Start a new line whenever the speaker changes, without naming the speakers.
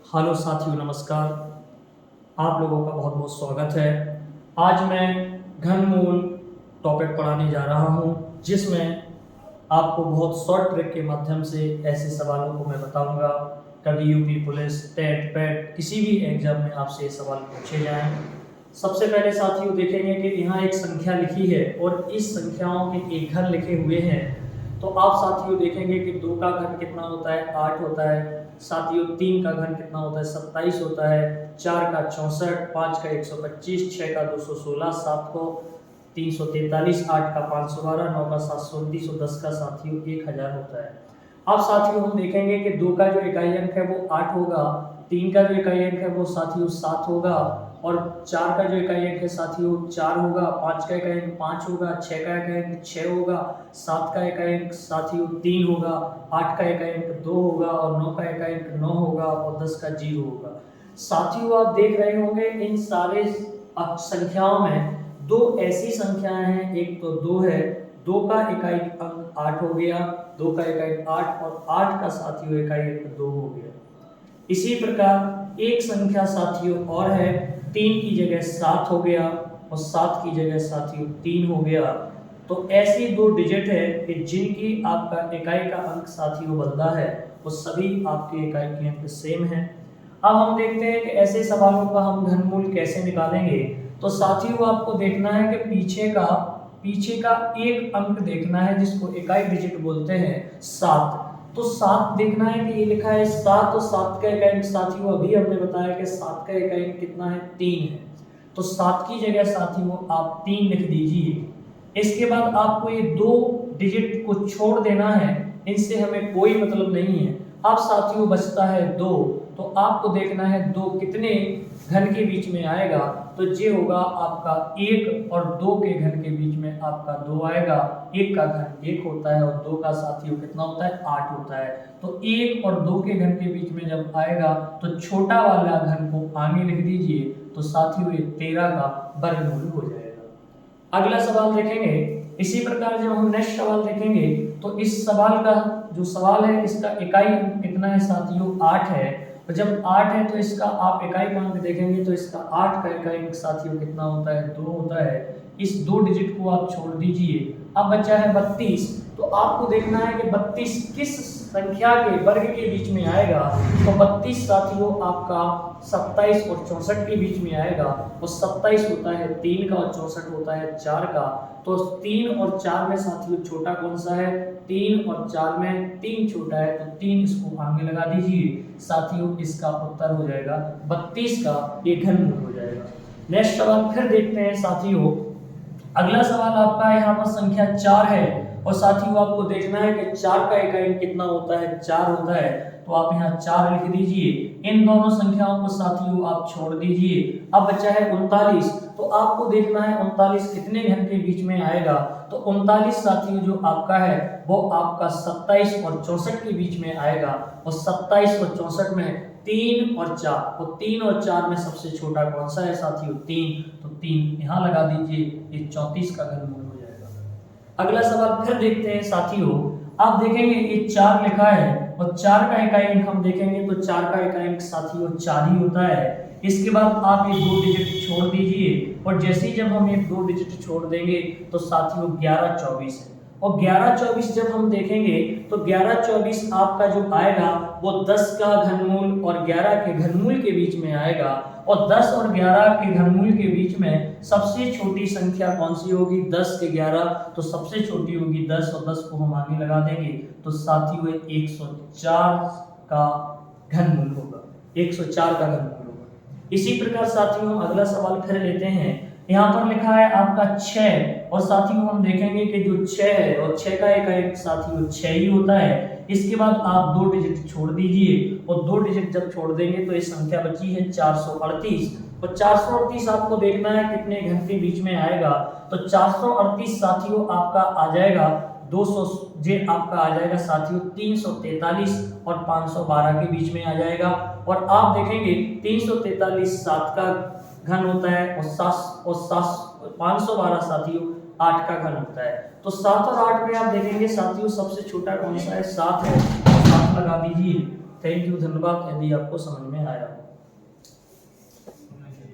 Hello साथियों, नमस्कार। आप लोगों का बहुत बहुत स्वागत है। आज मैं घनमूल टॉपिक पढ़ाने जा रहा हूं, जिसमें आपको बहुत शॉर्ट ट्रिक के माध्यम से ऐसे सवालों को मैं बताऊंगा। कभी यूपी पुलिस, टेट, पैट, किसी भी एग्जाम में आपसे ये सवाल पूछे जाएं। सबसे पहले साथियों देखेंगे कि यहाँ एक संख्या लिखी है और इस संख्याओं के एक घन लिखे हुए हैं। तो आप साथियों देखेंगे कि 2 का घन कितना होता है, 8 होता है। साथियों 3 का घन कितना होता है, 27 होता है। 4 का 64, 5 का 125, 6 का 216, 7 को 343, 8 का 512, 9 का 729 और 10 का साथियों 1000 होता है। अब साथियों हम देखेंगे कि 2 का जो इकाई अंक है वो 8 होगा, 3 का जो इकाई अंक है वो साथियों 7 होगा और 4 का जो इकाई अंक है साथियों 4 होगा, 5 का इकाई अंक 5 होगा, 6 का इकाई अंक 6 होगा, 7 का इकाई अंक साथियों 3 होगा, 8 का इकाई अंक 2 होगा और 9 का इकाई अंक 9 होगा और 10 का 0 होगा। साथियों आप देख रहे होंगे इन सारे संख्याओं में दो ऐसी संख्याएं हैं, एक तो 2 है, 2 का इकाई अंक 8 हो गया, 2 का इकाई अंक 8 और 8 का साथियों इकाई अंक 2 हो गया। इसी प्रकार एक संख्या साथियों और है, 3 की जगह 7 हो गया और 7 की जगह साथियों 3 हो गया। तो ऐसी 2 डिजिट है कि जिनकी आपका इकाई का अंक साथियों बनता है वो सभी आपके इकाई के अंक सेम है। अब हम देखते हैं कि ऐसे सवालों का हम घनमूल कैसे निकालेंगे। तो साथियों आपको देखना है कि पीछे का एक अंक देखना है जिसको इकाई डिजिट बोलते हैं 7। तो 7 देखना है कि ये लिखा है 7 और 7 का इकाई अंक साथियों अभी हमने बताया कि 7 का इकाई अंक कितना है, 3 है। तो 7 की जगह साथियों आप 3 लिख दीजिए। इसके बाद आपको ये 2 डिजिट को छोड़ देना है, इनसे हमें कोई मतलब नहीं है। अब साथियों बचता है 2, तो आपको देखना है 2 कितने घन के बीच में आएगा। तो ये होगा आपका 1 और 2 के घन के बीच में आपका 2 आएगा। 1 का घन 1 होता है और 2 का साथियों कितना होता है, 8 होता है। तो 1 और 2 के घन के बीच में जब आएगा तो छोटा वाला घन को आगे लिख दीजिए, तो साथियों ये 13 का वर्गमूल हो जाएगा। अगला सवाल देखेंगे। इसी प्रकार जब हम नेक्स्ट सवाल देखेंगे तो इस सवाल का जो सवाल है इसका इकाई अंक कितना है साथियों, 8 है। तो जब 8 है तो इसका आप इकाई का अंक देखेंगे तो इसका 8 का इकाई अंक साथियों कितना होता है, 2 होता है। इस 2 डिजिट को आप छोड़ दीजिए। अब बचा है 32। तो आपको देखना है कि 32 किस संख्या के वर्ग के बीच में आएगा। तो 32 साथियों आपका 27 और 64 के बीच में आएगा। और 27 होता है 3 का और 64 होता है 4 का। तो 3 और 4 में साथियों छोटा कौन सा है, 3 और 4 में 3 छोटा है, तो 3 इसको आगे लगा दीजिए। साथियों इसका उत्तर हो जाएगा 32 का ये घनमूल हो जाएगा। नेक्स्ट सवाल फिर देखते हैं साथियों। अगला सवाल आपका यहाँ पर संख्या 4 है और साथियों आपको देखना है कि 4 का इकाई अंक कितना होता है, 4 होता है। तो आप यहाँ 4 लिख दीजिए। इन दोनों संख्याओं को साथियों आप छोड़ दीजिए। अब बचा है 39। तो आपको देखना है 39 कितने घन के बीच में आएगा। तो 39 साथियों जो आपका है वो आपका 27 और 64 के बीच में आएगा। और 27 और 64 में 3 और 4, तो 3 और 4 में सबसे छोटा कौन सा है साथियों, 3। तो 3 यहाँ लगा दीजिए, ये 34 का घनमूल हो जाएगा। अगला सवाल फिर देखते हैं साथियों। आप देखेंगे ये 4 लिखा है और 4 का इकाई अंक हम देखेंगे तो 4 का इकाई अंक साथियों 4 ही होता है। इसके बाद आप ये 2 डिजिट छोड़ दीजिए और जैसे ही जब हम ये 2 डिजिट छोड़ देंगे तो साथियों 11 24 है। और 11 24 जब हम देखेंगे तो 11 24 आपका जो आएगा वो 10 का घनमूल और 11 के घनमूल के बीच में आएगा। और 10 और 11 के घनमूल के बीच में सबसे छोटी संख्या कौन सी होगी, 10 के 11। तो सबसे छोटी होगी 10 और 10 को हम आगे लगा देंगे तो साथियों 104 का घनमूल होगा, 104 का घनमूल होगा। इसी प्रकार साथियों हम अगला सवाल फिर लेते हैं। यहाँ पर लिखा है आपका 6 और साथियों हम देखेंगे कि जो 6 है और 6 का इकाई अंक साथियों 6 ही होता है। इसके बाद आप 2 डिजिट छोड़ दीजिए और 2 डिजिट जब छोड़ देंगे तो ये संख्या बची है 438। और 438 आपको देखना है कितने घन के बीच में आएगा। तो 438 साथियों आपका आ जाएगा 200, जे आपका आ जाएगा साथियों 343 और 512 के बीच में आ जाएगा। और आप देखेंगे 343 7 का घन होता है और 512 साथियों 8 का घन होता है। तो 7 और 8 में आप देखेंगे साथियों सबसे छोटा कौन सा है, 7 है। 7 लगा दीजिए थैंक यू, धन्यवाद यदि आपको समझ में आया हो।